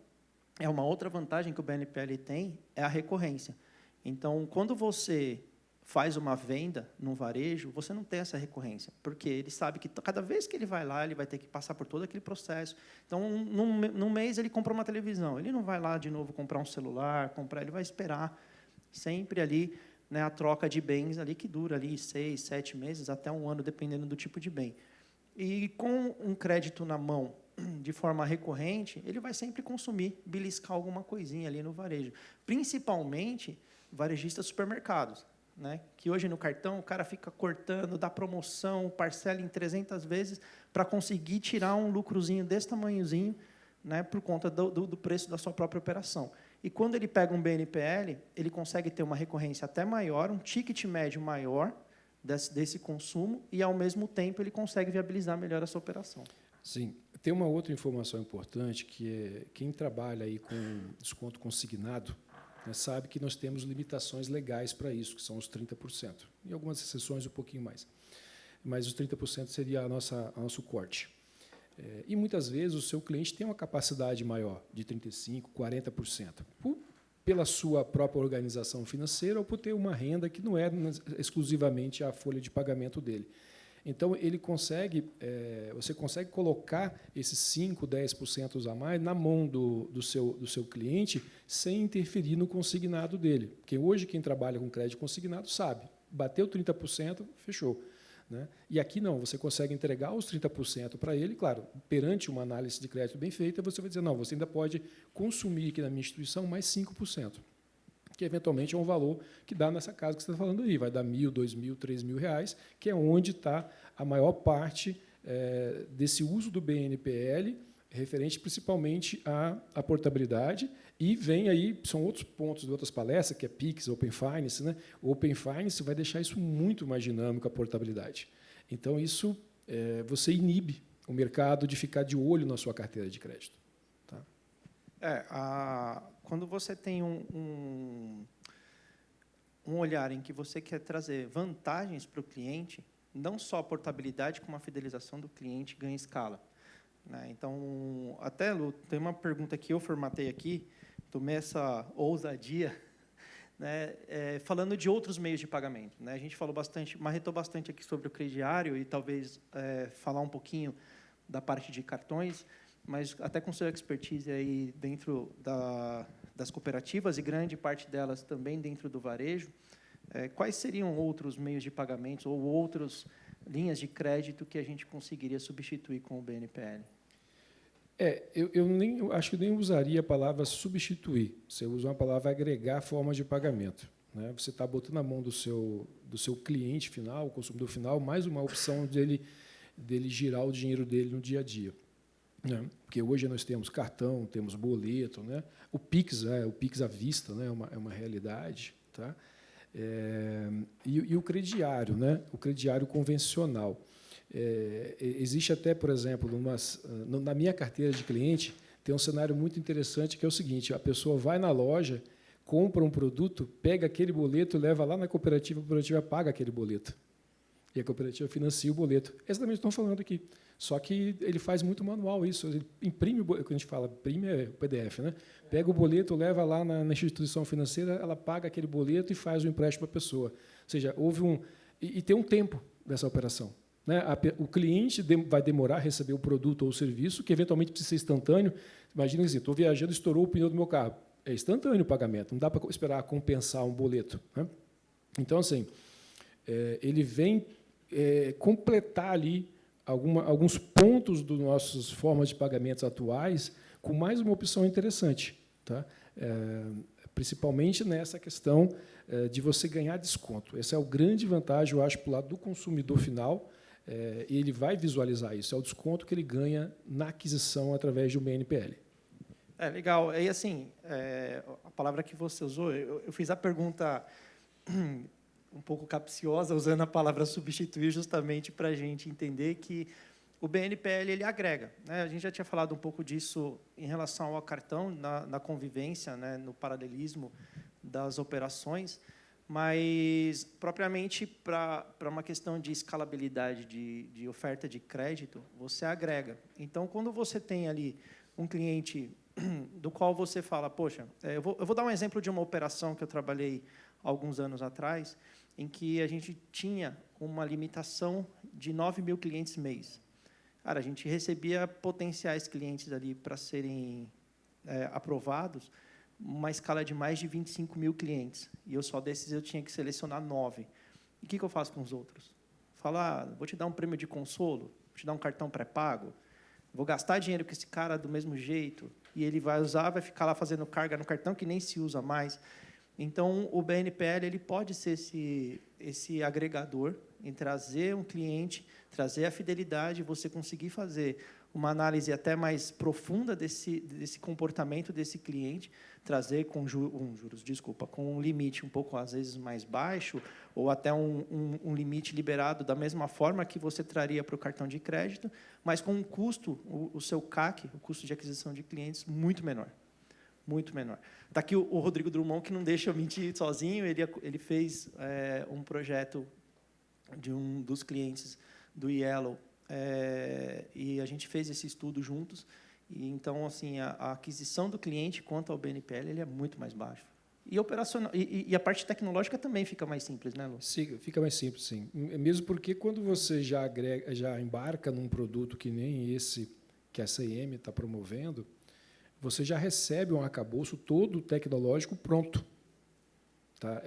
uma outra vantagem que o BNPL tem é a recorrência. Então, quando você faz uma venda no varejo, você não tem essa recorrência, porque ele sabe que cada vez que ele vai lá, ele vai ter que passar por todo aquele processo. Então, num mês, ele compra uma televisão. Ele não vai lá de novo comprar um celular, ele vai esperar sempre ali, né, a troca de bens ali que dura ali 6, 7 meses, até um ano, dependendo do tipo de bem. E, com um crédito na mão, de forma recorrente, ele vai sempre consumir, beliscar alguma coisinha ali no varejo. Principalmente varejistas supermercados, né? Que hoje no cartão o cara fica cortando, dá promoção, parcela em 300 vezes para conseguir tirar um lucrozinho desse tamanhozinho, né, por conta do preço da sua própria operação. E, quando ele pega um BNPL, ele consegue ter uma recorrência até maior, um ticket médio maior desse consumo e, ao mesmo tempo, ele consegue viabilizar melhor a sua operação. Sim. Tem uma outra informação importante, que é quem trabalha aí com desconto consignado, né, sabe que nós temos limitações legais para isso, que são os 30%. Em algumas exceções, um pouquinho mais. Mas os 30% seria nosso corte. E, muitas vezes, o seu cliente tem uma capacidade maior, de 35%, 40%, pela sua própria organização financeira ou por ter uma renda que não é exclusivamente a folha de pagamento dele. Então, você consegue colocar esses 5%, 10% a mais na mão do seu cliente sem interferir no consignado dele. Porque hoje quem trabalha com crédito consignado sabe, bateu 30%, fechou. Né? E aqui não, você consegue entregar os 30% para ele, claro, perante uma análise de crédito bem feita, você vai dizer, não, você ainda pode consumir aqui na minha instituição mais 5%. Que, eventualmente, é um valor que dá nessa casa que você está falando aí, vai dar R$1.000, R$2.000, R$3.000, que é onde está a maior parte desse uso do BNPL, referente principalmente à portabilidade, e vem aí, são outros pontos de outras palestras, que é Pix, Open Finance, né? O Open Finance vai deixar isso muito mais dinâmico, a portabilidade. Então, isso você inibe o mercado de ficar de olho na sua carteira de crédito. Tá? Quando você tem um olhar em que você quer trazer vantagens para o cliente, não só a portabilidade, como a fidelização do cliente ganha escala. Né? Então, até, Lu, tem uma pergunta que eu formatei aqui, tomei essa ousadia, né, falando de outros meios de pagamento. Né? A gente falou bastante, marretou bastante aqui sobre o crediário e talvez falar um pouquinho da parte de cartões, mas até com sua expertise aí dentro das cooperativas e grande parte delas também dentro do varejo, quais seriam outros meios de pagamento ou outras linhas de crédito que a gente conseguiria substituir com o BNPL? Eu acho que nem usaria a palavra substituir. Você usa uma palavra agregar formas de pagamento. Né? Você está botando na mão do seu cliente final, consumidor final, mais uma opção dele girar o dinheiro dele no dia a dia. Né? Porque hoje nós temos cartão, temos boleto, né? O Pix à vista, né? É uma realidade. Tá? E o crediário, né? O crediário convencional. Existe até, por exemplo, na minha carteira de cliente, tem um cenário muito interessante, que é o seguinte: a pessoa vai na loja, compra um produto, pega aquele boleto, leva lá na cooperativa, a cooperativa paga aquele boleto. E a cooperativa financia o boleto. Exatamente o que estão falando aqui. Só que ele faz muito manual isso. Ele imprime, quando a gente fala, imprime é o PDF, né? Pega o boleto, leva lá na instituição financeira, ela paga aquele boleto e faz o empréstimo para a pessoa. Ou seja, houve e tem um tempo dessa operação. Né? O cliente vai demorar a receber o produto ou o serviço, que eventualmente precisa ser instantâneo. Imagina assim, estou viajando, estourou o pneu do meu carro. É instantâneo o pagamento, não dá para esperar compensar um boleto. Né? Então, assim, ele vem completar ali alguns pontos das nossas formas de pagamentos atuais com mais uma opção interessante. Tá? Principalmente nessa questão de você ganhar desconto. Essa é a grande vantagem, eu acho, para o lado do consumidor final. Ele vai visualizar isso, é o desconto que ele ganha na aquisição através de um BNPL. Legal. E, assim, a palavra que você usou, eu fiz a pergunta um pouco capciosa, usando a palavra substituir, justamente para a gente entender que o BNPL ele agrega. Né? A gente já tinha falado um pouco disso em relação ao cartão, na convivência, né, no paralelismo das operações, mas, propriamente, para uma questão de escalabilidade de oferta de crédito, você agrega. Então, quando você tem ali um cliente do qual você fala, poxa, eu vou dar um exemplo de uma operação que eu trabalhei alguns anos atrás, em que a gente tinha uma limitação de 9 mil clientes mês. Cara, a gente recebia potenciais clientes ali para serem aprovados, uma escala de mais de 25 mil clientes. E eu tinha que selecionar 9. E o que eu faço com os outros? Falar, vou te dar um prêmio de consolo, vou te dar um cartão pré-pago, vou gastar dinheiro com esse cara do mesmo jeito, e ele vai usar, vai ficar lá fazendo carga no cartão que nem se usa mais. Então, o BNPL ele pode ser esse agregador em trazer um cliente, trazer a fidelidade, você conseguir fazer uma análise até mais profunda desse comportamento desse cliente, trazer com com um limite um pouco, às vezes, mais baixo, ou até um limite liberado da mesma forma que você traria para o cartão de crédito, mas com um custo, o seu CAC, o custo de aquisição de clientes, muito menor. Muito menor. Está aqui o Rodrigo Drummond, que não deixa eu mentir sozinho. Ele fez um projeto de um dos clientes do Yellow, e a gente fez esse estudo juntos. E, então, assim, a aquisição do cliente quanto ao BNPL ele é muito mais baixo. E, operacional, e a parte tecnológica também fica mais simples, né, Lu? Sim, fica mais simples, sim. Mesmo porque, quando você já embarca num produto que nem esse que a CM está promovendo, você já recebe um arcabouço todo tecnológico pronto. Tá?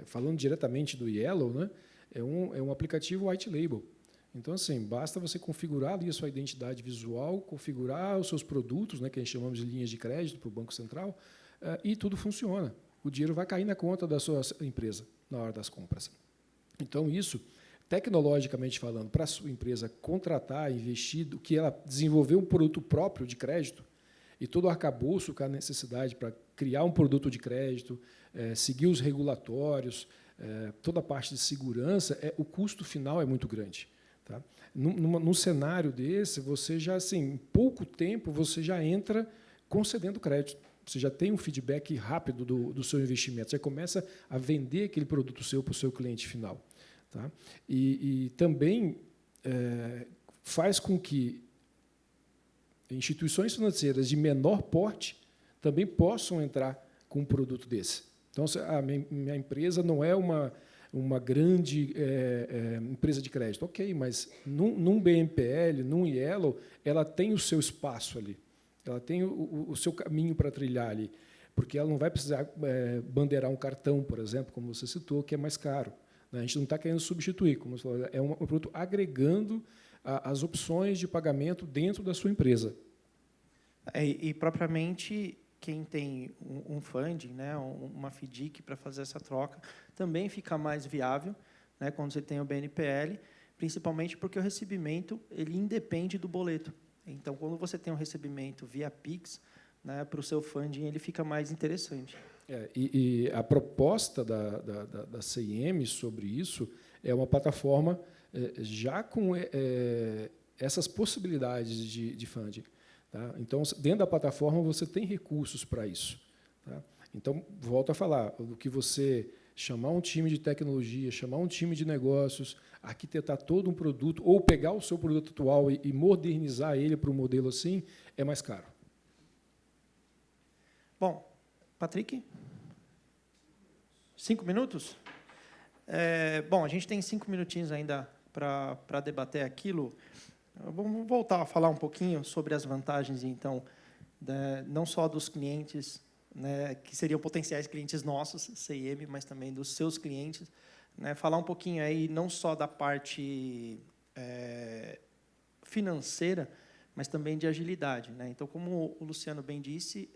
Falando diretamente do Yellow, né? É um aplicativo white label. Então, assim, basta você configurar ali a sua identidade visual, configurar os seus produtos, né, que a gente chamamos de linhas de crédito para o Banco Central, e tudo funciona. O dinheiro vai cair na conta da sua empresa na hora das compras. Então, isso, tecnologicamente falando, para a sua empresa contratar, investir, que ela desenvolver um produto próprio de crédito, e todo o arcabouço com a necessidade para criar um produto de crédito, seguir os regulatórios, toda a parte de segurança, o custo final é muito grande. Tá? Num cenário desse, você já, assim, em pouco tempo, você já entra concedendo crédito. Você já tem um feedback rápido do seu investimento. Você começa a vender aquele produto seu para o seu cliente final. Tá? E também faz com que instituições financeiras de menor porte também possam entrar com um produto desse. Então, a minha empresa não é uma grande empresa de crédito. Ok, mas num BNPL, num Yellow, ela tem o seu espaço ali, ela tem o seu caminho para trilhar ali, porque ela não vai precisar bandeirar um cartão, por exemplo, como você citou, que é mais caro. A gente não está querendo substituir, como você falou, é um produto agregando as opções de pagamento dentro da sua empresa. E propriamente, quem tem um funding, né, uma FDIC para fazer essa troca, também fica mais viável, né, quando você tem o BNPL, principalmente porque o recebimento ele independe do boleto. Então, quando você tem um recebimento via Pix, né, para o seu funding, ele fica mais interessante. E a proposta da CIM sobre isso é uma plataforma já com essas possibilidades de funding. Tá? Então, dentro da plataforma, você tem recursos para isso. Tá? Então, volto a falar, do que você chamar um time de tecnologia, chamar um time de negócios, arquitetar todo um produto, ou pegar o seu produto atual e modernizar ele para um modelo assim, é mais caro. Bom, Patrick? 5 minutos? Bom, a gente tem 5 minutinhos ainda para debater aquilo. Vamos voltar a falar um pouquinho sobre as vantagens, então, não só dos clientes, né, que seriam potenciais clientes nossos, CIM, mas também dos seus clientes. Né, falar um pouquinho aí não só da parte financeira, mas também de agilidade. Né? Então, como o Luciano bem disse,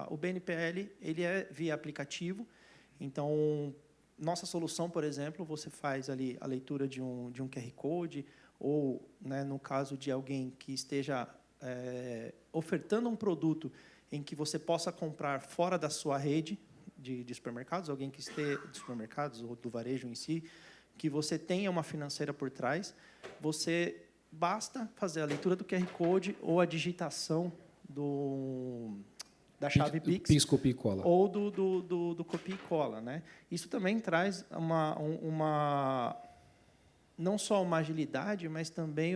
o BNPL ele é via aplicativo. Então, nossa solução, por exemplo, você faz ali a leitura de um QR Code, ou, né, no caso de alguém que esteja ofertando um produto em que você possa comprar fora da sua rede de supermercados, alguém que esteja de supermercados ou do varejo em si, que você tenha uma financeira por trás, você basta fazer a leitura do QR Code ou a digitação da chave Pix, Pix, copia e cola. ou do copia e cola. Né? Isso também traz não só uma agilidade, mas também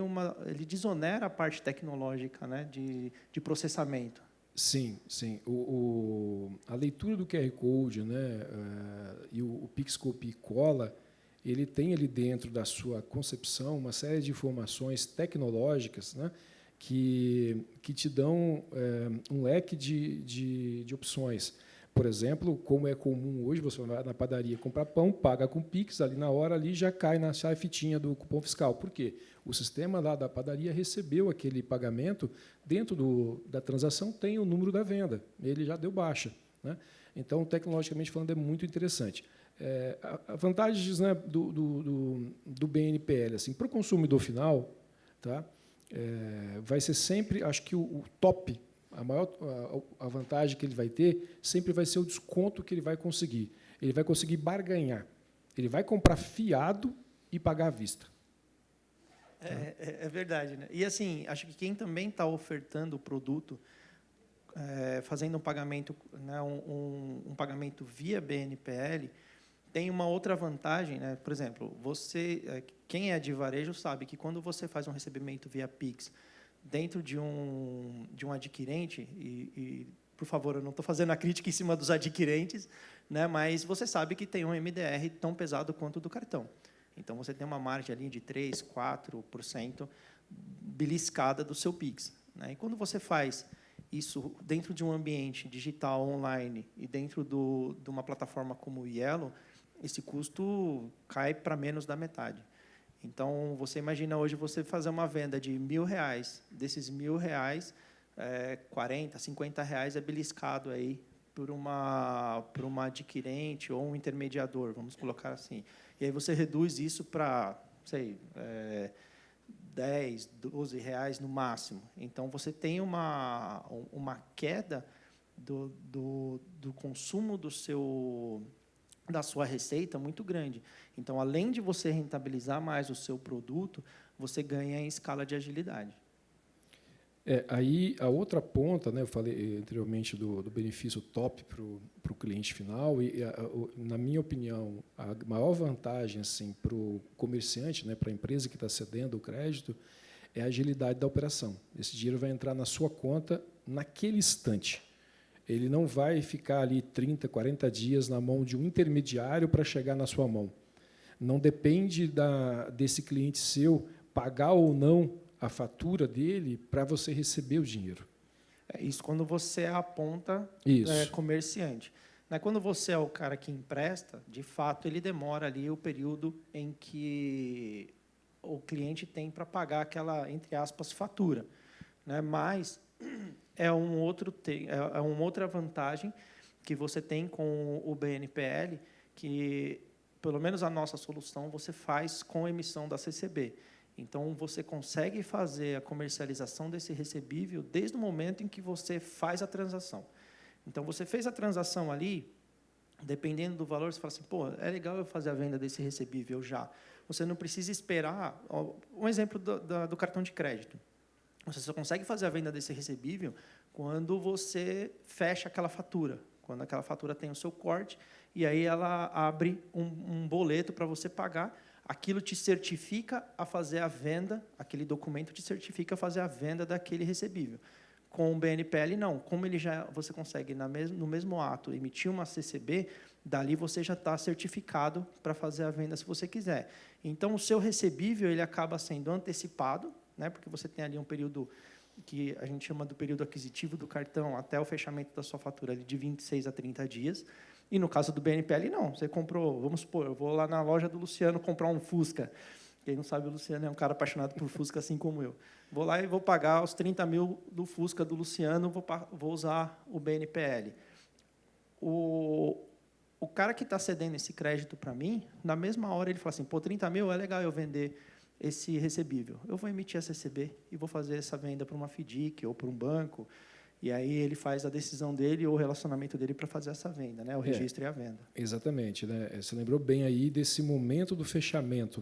ele desonera a parte tecnológica, né, de processamento. Sim, sim. A leitura do QR Code, né, e o Pix, copia e cola, ele tem ali dentro da sua concepção uma série de informações tecnológicas, né, que te dão um leque de opções. Por exemplo, como é comum hoje, você vai na padaria comprar pão, paga com Pix, ali na hora ali já cai na fitinha do cupom fiscal. Por quê? O sistema lá da padaria recebeu aquele pagamento, dentro da transação tem o número da venda, ele já deu baixa. Né? Então, tecnologicamente falando, é muito interessante. A vantagens, né, do BNPL, assim, para o consumidor final, tá? Vai ser sempre, acho que o top, a vantagem que ele vai ter sempre vai ser o desconto que ele vai conseguir. Ele vai conseguir barganhar. Ele vai comprar fiado e pagar à vista. É verdade. Né? E, assim, acho que quem também está ofertando o produto, fazendo um pagamento, né, um pagamento via BNPL, tem uma outra vantagem. Né? Por exemplo, quem é de varejo sabe que quando você faz um recebimento via Pix dentro de um adquirente, e por favor, eu não estou fazendo a crítica em cima dos adquirentes, né, mas você sabe que tem um MDR tão pesado quanto o do cartão. Então, você tem uma margem ali de 3%, 4% beliscada do seu Pix. Né? E quando você faz isso dentro de um ambiente digital, online, e dentro de uma plataforma como o Yellow, esse custo cai para menos da metade. Então, você imagina hoje você fazer uma venda de R$1.000, desses R$1.000, 40, 50 reais é beliscado aí por uma adquirente ou um intermediador, vamos colocar assim. E aí você reduz isso para, sei, 10, 12 reais no máximo. Então, você tem uma queda do consumo da sua receita muito grande. Então, além de você rentabilizar mais o seu produto, você ganha em escala de agilidade. Aí a outra ponta, né, eu falei anteriormente do benefício top para o cliente final, e na minha opinião, a maior vantagem assim, para o comerciante, né, para a empresa que está cedendo o crédito, é a agilidade da operação. Esse dinheiro vai entrar na sua conta naquele instante. Ele não vai ficar ali 30, 40 dias na mão de um intermediário para chegar na sua mão. Não depende desse cliente seu pagar ou não a fatura dele para você receber o dinheiro. É isso quando você é a ponta comerciante. Quando você é o cara que empresta, de fato, ele demora ali o período em que o cliente tem para pagar aquela, entre aspas, fatura. Mas é uma outra vantagem que você tem com o BNPL, que, pelo menos a nossa solução, você faz com a emissão da CCB. Então, você consegue fazer a comercialização desse recebível desde o momento em que você faz a transação. Então, você fez a transação ali, dependendo do valor, você fala assim, pô, é legal eu fazer a venda desse recebível já. Você não precisa esperar. Um exemplo do cartão de crédito. Você só consegue fazer a venda desse recebível quando você fecha aquela fatura, quando aquela fatura tem o seu corte, e aí ela abre um boleto para você pagar. Aquilo te certifica a fazer a venda, aquele documento te certifica a fazer a venda daquele recebível. Com o BNPL, não. Como você consegue, no mesmo ato, emitir uma CCB, dali você já está certificado para fazer a venda se você quiser. Então, o seu recebível ele acaba sendo antecipado, porque você tem ali um período que a gente chama do período aquisitivo do cartão até o fechamento da sua fatura ali de 26 a 30 dias. E, no caso do BNPL, não. Você comprou, vamos supor, eu vou lá na loja do Luciano comprar um Fusca. Quem não sabe, o Luciano é um cara apaixonado por Fusca, assim como eu. Vou lá e vou pagar os 30 mil do Fusca do Luciano, vou usar o BNPL. O cara que está cedendo esse crédito para mim, na mesma hora ele fala assim, pô, 30 mil é legal eu vender esse recebível. Eu vou emitir a CCB e vou fazer essa venda para uma FDIC ou para um banco. E aí ele faz a decisão dele ou o relacionamento dele para fazer essa venda, o registro e a venda. Exatamente. Você lembrou bem aí desse momento do fechamento,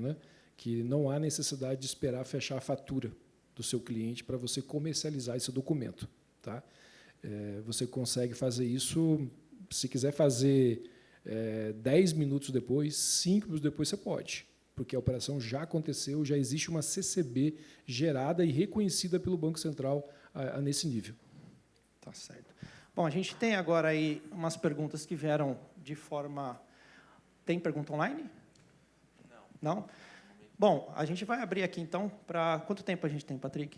que não há necessidade de esperar fechar a fatura do seu cliente para você comercializar esse documento. Tá? Você consegue fazer isso, se quiser fazer 10 minutos depois, 5 minutos depois, você pode, porque a operação já aconteceu, já existe uma CCB gerada e reconhecida pelo Banco Central nesse nível. Tá certo. Bom, a gente tem agora aí umas perguntas que vieram de forma... Tem pergunta online? Não. Não? Bom, a gente vai abrir aqui, então, para... Quanto tempo a gente tem, Patrick?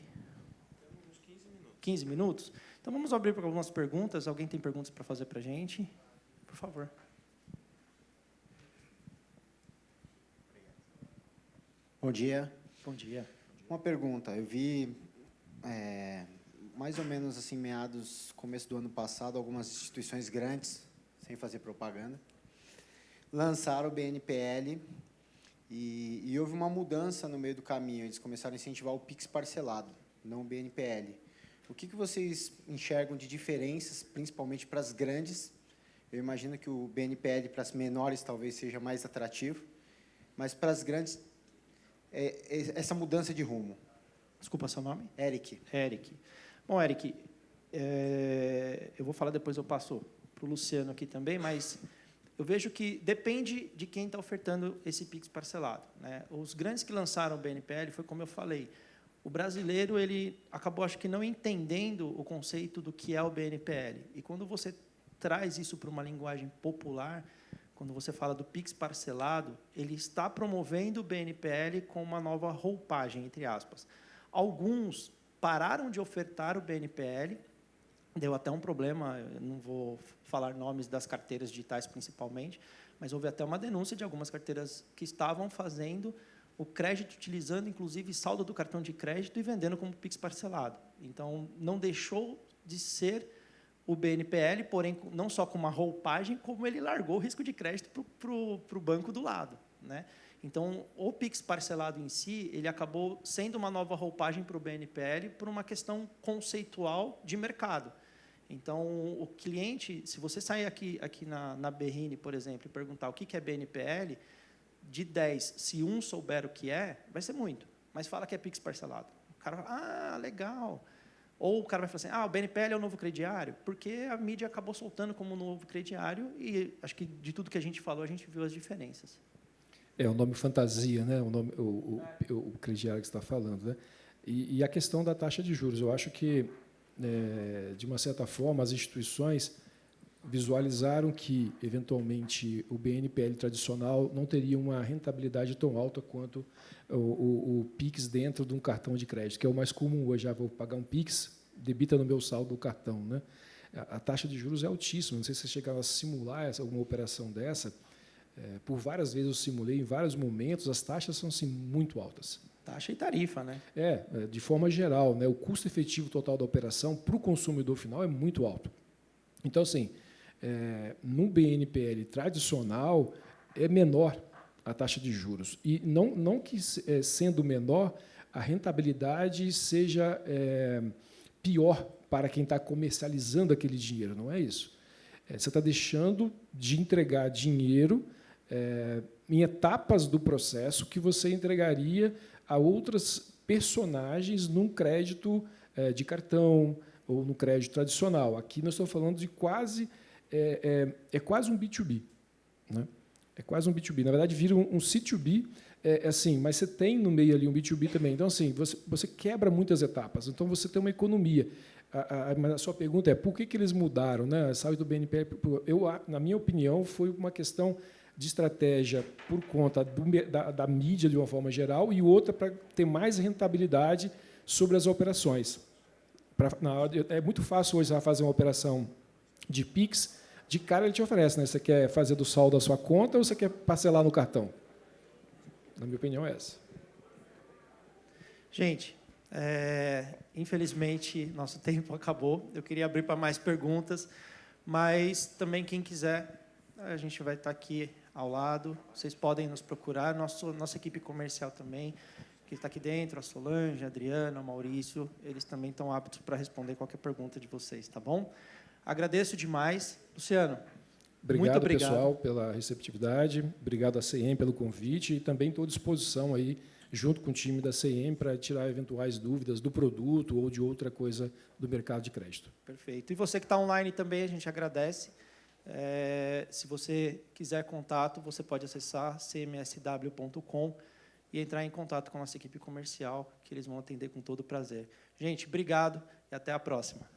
Temos uns 15 minutos. 15 minutos? Então, vamos abrir para algumas perguntas. Alguém tem perguntas para fazer para a gente? Por favor. Bom dia. Bom dia. Uma pergunta. Eu vi, mais ou menos assim, começo do ano passado, algumas instituições grandes, sem fazer propaganda, lançaram o BNPL e houve uma mudança no meio do caminho. Eles começaram a incentivar o Pix parcelado, não o BNPL. O que vocês enxergam de diferenças, principalmente para as grandes? Eu imagino que o BNPL para as menores talvez seja mais atrativo, mas para as grandes, essa mudança de rumo. Desculpa, seu nome? Eric. Eric. Bom, Eric, eu vou falar depois, eu passo para o Luciano aqui também, mas eu vejo que depende de quem está ofertando esse Pix parcelado. Os grandes que lançaram o BNPL, foi como eu falei, o brasileiro ele acabou, acho que, não entendendo o conceito do que é o BNPL. E quando você traz isso para uma linguagem popular, quando você fala do Pix parcelado, ele está promovendo o BNPL com uma nova roupagem, entre aspas. Alguns pararam de ofertar o BNPL, deu até um problema, eu não vou falar nomes das carteiras digitais principalmente, mas houve até uma denúncia de algumas carteiras que estavam fazendo o crédito utilizando, inclusive, saldo do cartão de crédito e vendendo como Pix parcelado. Então, não deixou de ser o BNPL, porém, não só com uma roupagem, como ele largou o risco de crédito para o banco do lado. Então, o Pix parcelado em si, ele acabou sendo uma nova roupagem para o BNPL por uma questão conceitual de mercado. Então, o cliente, se você sair aqui na Berrine, por exemplo, e perguntar o que é BNPL, de 10, se um souber o que é, vai ser muito. Mas fala que é Pix parcelado. O cara fala, legal. Ou o cara vai falar assim, o BNPL é o novo crediário, porque a mídia acabou soltando como novo crediário e acho que de tudo que a gente falou, a gente viu as diferenças. O nome fantasia, né? O crediário que você está falando. Né? E a questão da taxa de juros. Eu acho que, de uma certa forma, as instituições visualizaram que, eventualmente, o BNPL tradicional não teria uma rentabilidade tão alta quanto o PIX dentro de um cartão de crédito, que é o mais comum hoje. Já vou pagar um PIX, debita no meu saldo do cartão. Né? A taxa de juros é altíssima. Não sei se você chegava a simular alguma operação dessa. Por várias vezes eu simulei, em vários momentos, as taxas são assim, muito altas. Taxa e tarifa, né? De forma geral, né, o custo efetivo total da operação para o consumidor final é muito alto. Então, assim, no BNPL tradicional, é menor a taxa de juros. E não que, sendo menor, a rentabilidade seja pior para quem está comercializando aquele dinheiro, não é isso. Você está deixando de entregar dinheiro em etapas do processo que você entregaria a outras personagens num crédito de cartão ou no crédito tradicional. Aqui nós estamos falando de quase um B2B, né? É quase um B2B. Na verdade, vira um C2B, assim, mas você tem no meio ali um B2B também. Então, assim, você quebra muitas etapas. Então, você tem uma economia. Mas a sua pergunta é por que eles mudaram, né? Saiu do BNPL. Na minha opinião, foi uma questão de estratégia por conta da mídia, de uma forma geral, e outra para ter mais rentabilidade sobre as operações. É muito fácil hoje fazer uma operação de PIX, de cara ele te oferece, né? Você quer fazer do saldo da sua conta ou você quer parcelar no cartão? Na minha opinião, é essa. Gente, infelizmente, nosso tempo acabou. Eu queria abrir para mais perguntas, mas também quem quiser, a gente vai estar aqui ao lado. Vocês podem nos procurar. Nossa equipe comercial também, que está aqui dentro, a Solange, a Adriana, o Maurício, eles também estão aptos para responder qualquer pergunta de vocês, tá bom? Agradeço demais. Luciano, muito obrigado. Pessoal, pela receptividade. Obrigado à CM pelo convite e também estou à disposição aí, junto com o time da CM, para tirar eventuais dúvidas do produto ou de outra coisa do mercado de crédito. Perfeito. E você que está online também, a gente agradece. Se você quiser contato, você pode acessar cmsw.com e entrar em contato com a nossa equipe comercial, que eles vão atender com todo prazer. Gente, obrigado e até a próxima.